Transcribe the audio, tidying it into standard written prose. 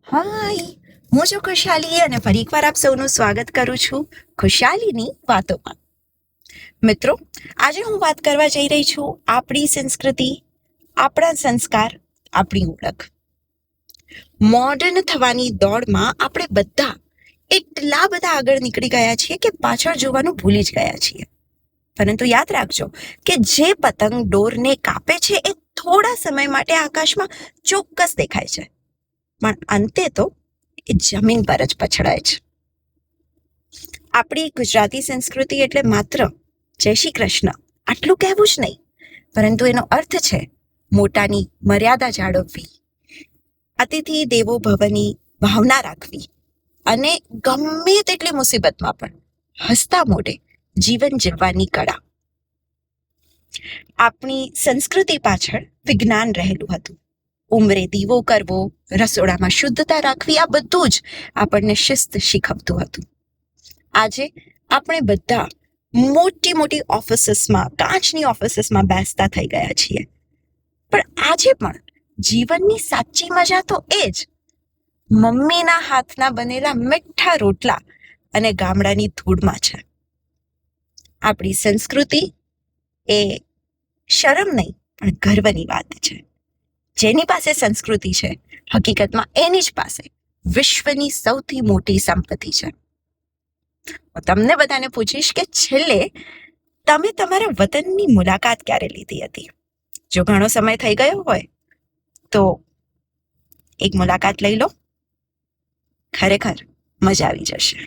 હાય, હું છું ખુશાલી અને ફરી એકવાર આપ સૌનું સ્વાગત કરું છું ખુશાલીની વાતોમાં. મિત્રો, આજે હું વાત કરવા જઈ રહી છું આપણી સંસ્કૃતિ, આપણા સંસ્કાર, આપણી ઓળખ. મોડર્ન થવાની દોડમાં આપણે બધા એટલા બધા આગળ નીકળી ગયા છીએ કે પાછળ જોવાનું ભૂલી જ ગયા છીએ. પરંતુ યાદ રાખજો કે જે પતંગ દોરને કાપે છે એ થોડા સમય માટે આકાશમાં ચોક્કસ દેખાય છે, પણ અંતે તો એ જમીન પર જ પછડાય છે. આપણી ગુજરાતી સંસ્કૃતિ એટલે માત્ર જય શ્રી કૃષ્ણ આટલું કહેવું જ નહીં, પરંતુ એનો અર્થ છે મોટાની મર્યાદા જાળવવી, અતિથિ દેવો ભવની ભાવના રાખવી અને ગમે તેટલી મુસીબતમાં પણ હસતા મોઢે જીવન જીવવાની કળા. આપણી સંસ્કૃતિ પાછળ વિજ્ઞાન રહેલું હતું. ઉંમરે દીવો કરવો, રસોડામાં શુદ્ધતા રાખવી, આ બધું જ આપણને શિસ્ત શીખવતું હતું. આજે આપણે બધા મોટી મોટી ઓફિસીસમાં, કાચની ઓફિસીસમાં બેસતા થઈ ગયા છીએ, પણ આજે પણ જીવનની સાચી મજા તો એ જ મમ્મીના હાથના બનેલા મીઠા રોટલા અને ગામડાની ધૂળમાં છે. આપણી સંસ્કૃતિ એ શરમ નહીં પણ ગર્વની વાત છે. જેની પાસે સંસ્કૃતિ છે, હકીકતમાં એની જ પાસે વિશ્વની સૌથી મોટી સંપત્તિ છે. હું તમને બધાને પૂછીશ કે છેલ્લે તમે તમારા વતનની મુલાકાત ક્યારે લીધી હતી? જો ઘણો સમય થઈ ગયો હોય તો એક મુલાકાત લઈ લો, ખરેખર મજા આવી જશે.